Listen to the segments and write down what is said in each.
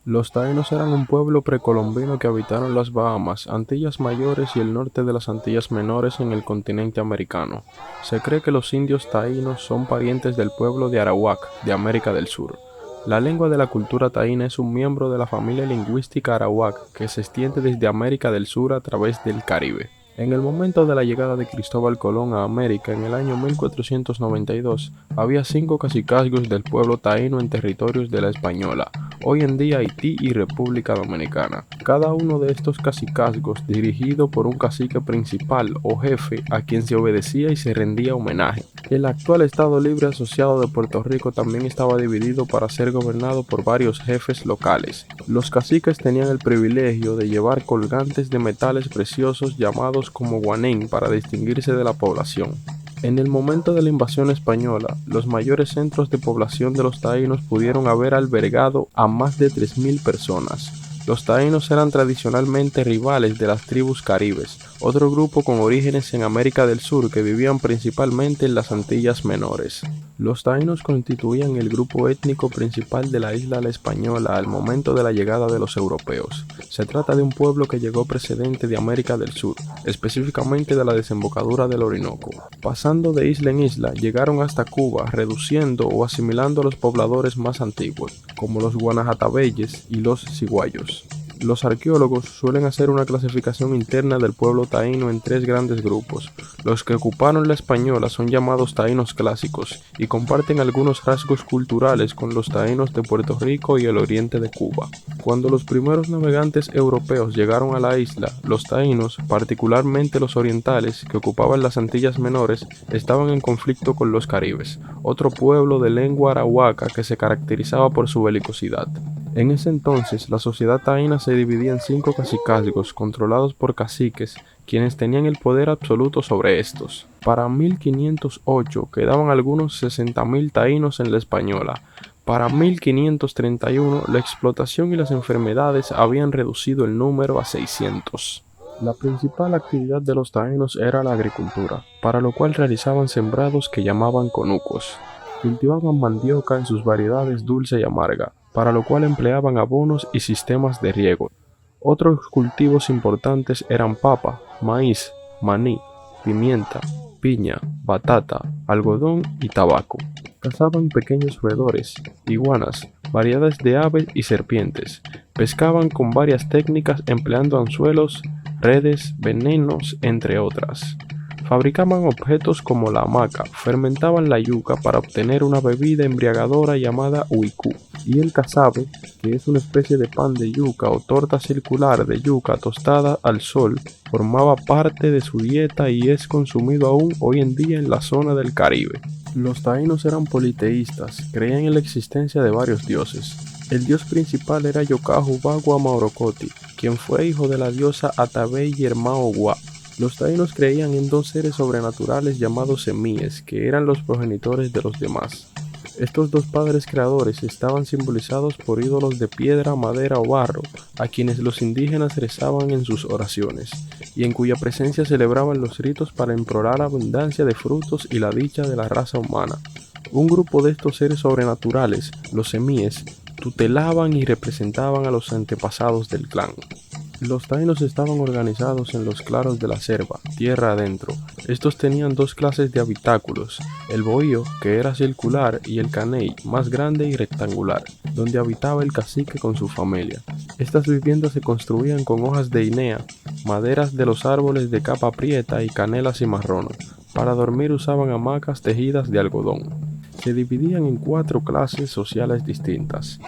Los taínos eran un pueblo precolombino que habitaron las Bahamas, Antillas Mayores y el norte de las Antillas Menores en el continente americano. Se cree que los indios taínos son parientes del pueblo de Arawak, de América del Sur. La lengua de la cultura taína es un miembro de la familia lingüística arawak que se extiende desde América del Sur a través del Caribe. En el momento de la llegada de Cristóbal Colón a América en el año 1492, había 5 cacicazgos del pueblo taíno en territorios de la Española, hoy en día Haití y República Dominicana. Cada uno de estos cacicazgos dirigido por un cacique principal o jefe a quien se obedecía y se rendía homenaje. El actual Estado Libre Asociado de Puerto Rico también estaba dividido para ser gobernado por varios jefes locales. Los caciques tenían el privilegio de llevar colgantes de metales preciosos llamados como guanén para distinguirse de la población. En el momento de la invasión española, los mayores centros de población de los taínos pudieron haber albergado a más de 3.000 personas. Los taínos eran tradicionalmente rivales de las tribus caribes, otro grupo con orígenes en América del Sur que vivían principalmente en las Antillas Menores. Los taínos constituían el grupo étnico principal de la isla La Española al momento de la llegada de los europeos. Se trata de un pueblo que llegó precedente de América del Sur, específicamente de la desembocadura del Orinoco. Pasando de isla en isla, llegaron hasta Cuba, reduciendo o asimilando a los pobladores más antiguos, como los guanajatabeyes y los ciguayos. Los arqueólogos suelen hacer una clasificación interna del pueblo taíno en 3 grandes grupos. Los que ocuparon la Española son llamados taínos clásicos y comparten algunos rasgos culturales con los taínos de Puerto Rico y el oriente de Cuba. Cuando los primeros navegantes europeos llegaron a la isla, los taínos, particularmente los orientales que ocupaban las Antillas Menores, estaban en conflicto con los caribes, otro pueblo de lengua arahuaca que se caracterizaba por su belicosidad. En ese entonces, la sociedad taína se dividía en 5 cacicazgos controlados por caciques, quienes tenían el poder absoluto sobre estos. Para 1508 quedaban algunos 60.000 taínos en la Española. Para 1531, la explotación y las enfermedades habían reducido el número a 600. La principal actividad de los taínos era la agricultura, para lo cual realizaban sembrados que llamaban conucos. Cultivaban mandioca en sus variedades dulce y amarga, para lo cual empleaban abonos y sistemas de riego. Otros cultivos importantes eran papa, maíz, maní, pimienta, piña, batata, algodón y tabaco. Cazaban pequeños roedores, iguanas, variedades de aves y serpientes. Pescaban con varias técnicas empleando anzuelos, redes, venenos, entre otras. Fabricaban objetos como la hamaca, fermentaban la yuca para obtener una bebida embriagadora llamada huicú, y el casabe, que es una especie de pan de yuca o torta circular de yuca tostada al sol, formaba parte de su dieta y es consumido aún hoy en día en la zona del Caribe. Los taínos eran politeístas, creían en la existencia de varios dioses. El dios principal era Yocahu Bagua Maorocoti, quien fue hijo de la diosa Atabey Yermao Gua. Los taínos creían en 2 seres sobrenaturales llamados semíes, que eran los progenitores de los demás. Estos 2 padres creadores estaban simbolizados por ídolos de piedra, madera o barro, a quienes los indígenas rezaban en sus oraciones, y en cuya presencia celebraban los ritos para implorar abundancia de frutos y la dicha de la raza humana. Un grupo de estos seres sobrenaturales, los semíes, tutelaban y representaban a los antepasados del clan. Los taínos estaban organizados en los claros de la selva, tierra adentro. Estos tenían 2 clases de habitáculos, el bohío, que era circular, y el caney, más grande y rectangular, donde habitaba el cacique con su familia. Estas viviendas se construían con hojas de inea, maderas de los árboles de capa prieta y canela cimarrón. Para dormir usaban hamacas tejidas de algodón. Se dividían en 4 clases sociales distintas.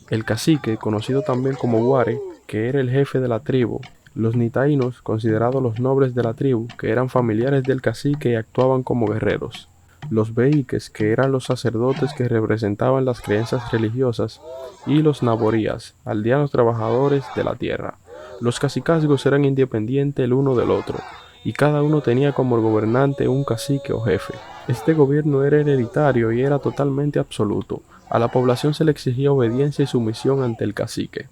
El cacique, conocido también como Guare, que era el jefe de la tribu. Los nitaínos, considerados los nobles de la tribu, que eran familiares del cacique y actuaban como guerreros. Los beíques, que eran los sacerdotes que representaban las creencias religiosas, y los naborías, aldeanos trabajadores de la tierra. Los cacicazgos eran independientes el uno del otro, y cada uno tenía como gobernante un cacique o jefe. Este gobierno era hereditario y era totalmente absoluto. A la población se le exigía obediencia y sumisión ante el cacique.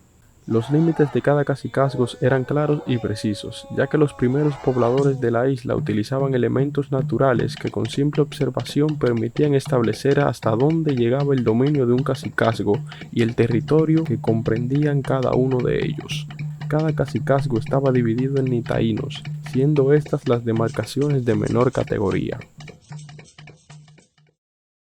Los límites de cada cacicazgos eran claros y precisos, ya que los primeros pobladores de la isla utilizaban elementos naturales que con simple observación permitían establecer hasta dónde llegaba el dominio de un cacicazgo y el territorio que comprendían cada uno de ellos. Cada cacicazgo estaba dividido en nitaínos, siendo estas las demarcaciones de menor categoría.